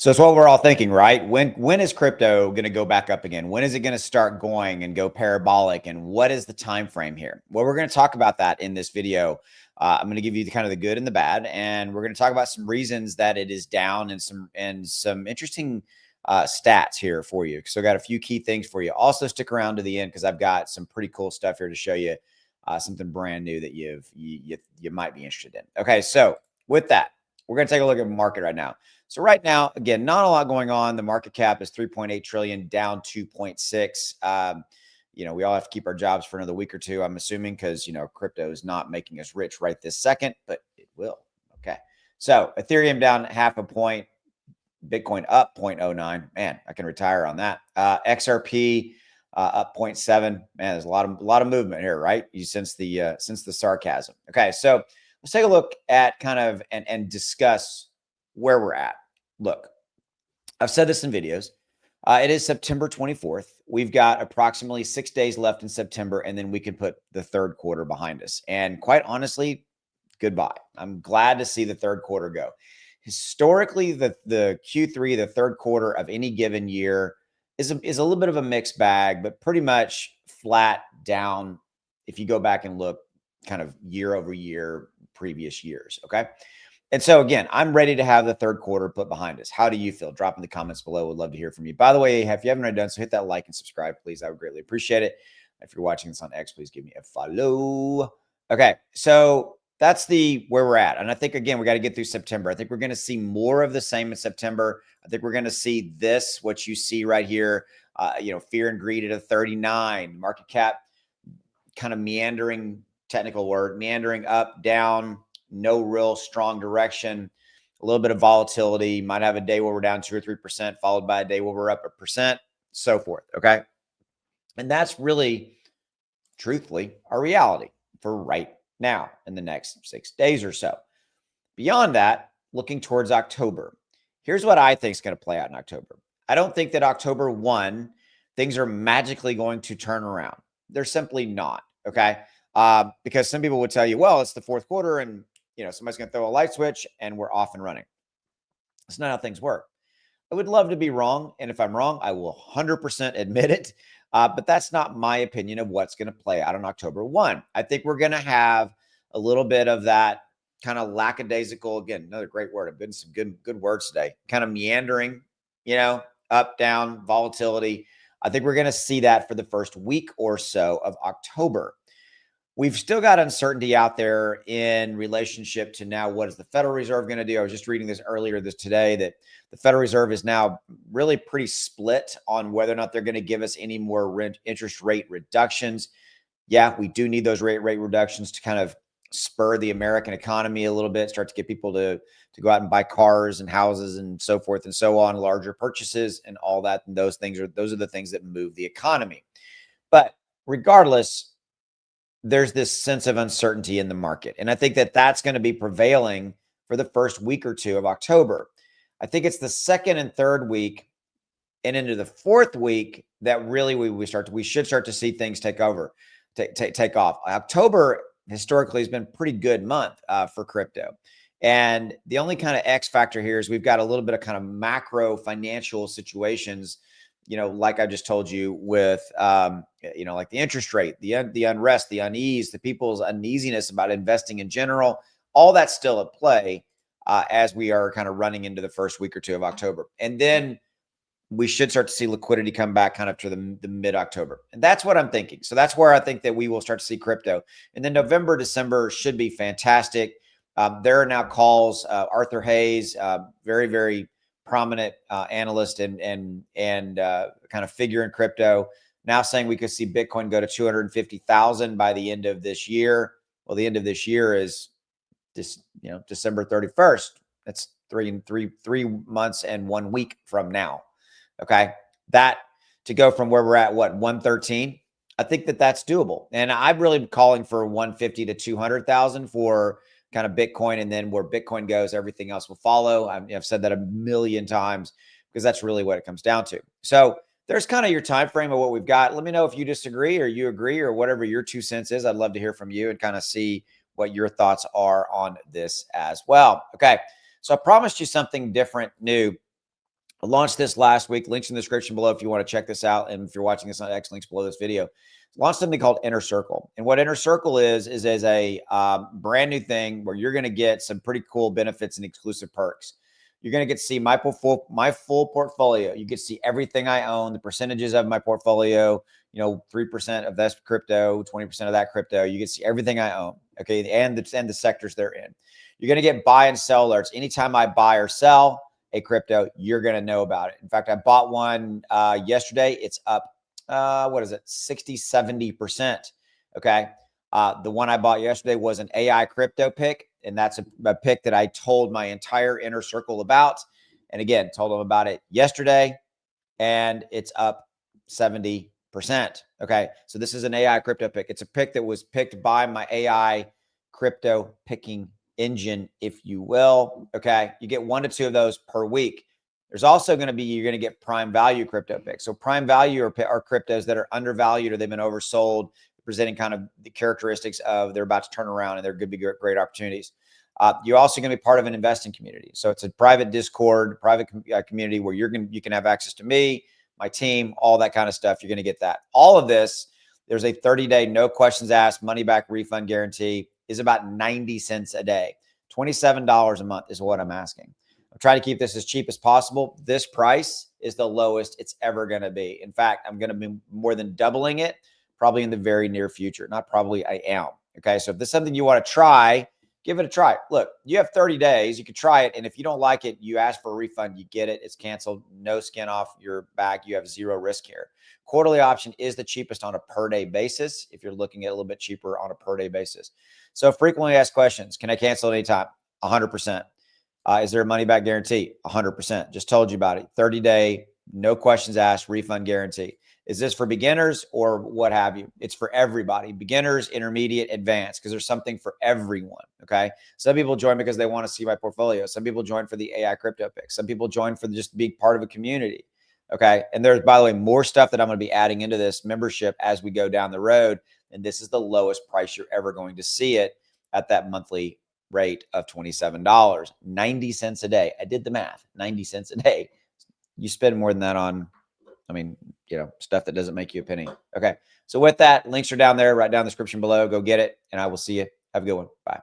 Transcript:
So it's what we're all thinking, right? When is crypto going to go back up again? When is it going to start going and go parabolic? And what is the time frame here? Well, we're going to talk about that in this video. I'm going to give you kind of the good and the bad, and we're going to talk about some reasons that it is down and some interesting stats here for you. So I got a few key things for you. Also, stick around to the end because I've got some pretty cool stuff here to show you, something brand new that you might be interested in. Okay, so with that, we're going to take a look at the market right now. So right now, again, not a lot going on. The market cap is 3.8 trillion, down 2.6. We all have to keep our jobs for another week or two, I'm assuming, because, crypto is not making us rich right this second, but it will. Okay. So Ethereum down half a point, Bitcoin up 0.09. Man, I can retire on that. XRP up 0.7. Man, there's a lot of movement here, right? You sense the sarcasm. Okay, so let's take a look at kind of and discuss where we're at. Look, I've said this in videos. It is September 24th. We've got approximately 6 days left in September, and then we can put the third quarter behind us. And quite honestly, goodbye. I'm glad to see the third quarter go. Historically, the Q3, the third quarter of any given year, is a little bit of a mixed bag, but pretty much flat down if you go back and look kind of year over year, previous years. Okay. And so again, I'm ready to have the third quarter put behind us. How do you feel? Drop in the comments below. Would love to hear from you. By the way, if you haven't already done so, hit that like and subscribe, please. I would greatly appreciate it. If you're watching this on X, please give me a follow. Okay, so that's where we're at. And I think, again, we got to get through September. I think we're going to see more of the same in September. I think we're going to see what you see right here, fear and greed at a 39, market cap kind of meandering, technical word, meandering up, down, no real strong direction, a little bit of volatility. Might have a day where we're down 2 or 3%, followed by a day where we're up 1%, so forth. Okay. And that's really, truthfully, our reality for right now in the next 6 days or so. Beyond that, looking towards October, here's what I think is going to play out in October. I don't think that October 1, things are magically going to turn around. They're simply not. Okay. Because some people would tell you, well, it's the fourth quarter and somebody's going to throw a light switch and we're off and running. That's not how things work. I would love to be wrong. And if I'm wrong, I will 100% admit it. But that's not my opinion of what's going to play out on October 1. I think we're going to have a little bit of that kind of lackadaisical, again, another great word. I've been some good words today, kind of meandering, up, down, volatility. I think we're going to see that for the first week or so of October. We've still got uncertainty out there in relationship to now what is the Federal Reserve going to do? I was just reading this earlier today that the Federal Reserve is now really pretty split on whether or not they're going to give us any more interest rate reductions. Yeah, we do need those rate reductions to kind of spur the American economy a little bit, start to get people to go out and buy cars and houses and so forth and so on, larger purchases and all that. And those are the things that move the economy. But regardless, there's this sense of uncertainty in the market. And I think that that's going to be prevailing for the first week or two of October. I think it's the second and third week and into the fourth week that really we should start to see things take off. October historically has been a pretty good month for crypto. And the only kind of X factor here is we've got a little bit of kind of macro financial situations, like I just told you with, like the interest rate, the unrest, the unease, the people's uneasiness about investing in general, all that's still at play as we are kind of running into the first week or two of October. And then we should start to see liquidity come back kind of to the mid-October. And that's what I'm thinking. So that's where I think that we will start to see crypto. And then November, December should be fantastic. There are now calls, Arthur Hayes, very, very prominent analyst and kind of figure in crypto, now saying we could see Bitcoin go to 250,000 by the end of this year. Well, the end of this year is December 31st. That's three months and 1 week from now. Okay. That to go from where we're at, 113, I think that's doable. And I'm really calling for 150 to 200,000 for kind of Bitcoin. And then where Bitcoin goes, everything else will follow. I've said that a million times because that's really what it comes down to. So there's kind of your time frame of what we've got. Let me know if you disagree or you agree or whatever your 2 cents is. I'd love to hear from you and kind of see what your thoughts are on this as well. Okay. So I promised you something different, new. I launched this last week. Links in the description below if you want to check this out. And if you're watching this on X, links below this video. Launched something called Inner Circle. And what Inner Circle is a brand new thing where you're going to get some pretty cool benefits and exclusive perks. You're going to get to see my full portfolio. You get to see everything I own, the percentages of my portfolio, 3% of this crypto, 20% of that crypto. You get to see everything I own. Okay. And the sectors they're in. You're going to get buy and sell alerts. Anytime I buy or sell a crypto, you're going to know about it. In fact, I bought one yesterday. It's up, 60, 70%. Okay. The one I bought yesterday was an AI crypto pick. And that's a pick that I told my entire inner circle about. And again, told them about it yesterday. And it's up 70%. Okay. So this is an AI crypto pick. It's a pick that was picked by my AI crypto picking engine, if you will. Okay. You get 1 to 2 of those per week. There's also going to be, you're going to get prime value crypto picks. So prime value are cryptos that are undervalued or they've been oversold, presenting kind of the characteristics of they're about to turn around and they're going to be great opportunities. You're also going to be part of an investing community. So it's a private Discord, private community where you can have access to me, my team, all that kind of stuff. You're going to get that. All of this, there's a 30-day, no questions asked, money back refund guarantee, is about 90 cents a day. $27 a month is what I'm asking. I'm trying to keep this as cheap as possible. This price is the lowest it's ever going to be. In fact, I'm going to be more than doubling it probably in the very near future. Not probably, I am. Okay. So if this is something you want to try, give it a try. Look, you have 30 days. You can try it. And if you don't like it, you ask for a refund, you get it. It's canceled. No skin off your back. You have zero risk here. Quarterly option is the cheapest on a per day basis. If you're looking at a little bit cheaper on a per day basis. So frequently asked questions. Can I cancel at any time? 100%. Is there a money back guarantee? 100%. Just told you about it. 30-day, no questions asked, refund guarantee. Is this for beginners or what have you? It's for everybody, beginners, intermediate, advanced, because there's something for everyone. Okay. Some people join because they want to see my portfolio. Some people join for the AI crypto picks. Some people join for just being part of a community. Okay. And there's, by the way, more stuff that I'm going to be adding into this membership as we go down the road. And this is the lowest price you're ever going to see it at that monthly rate of $27, 90 cents a day. I did the math, 90 cents a day. You spend more than that on, stuff that doesn't make you a penny. Okay. So with that, links are down there, right down in the description below. Go get it. And I will see you. Have a good one. Bye.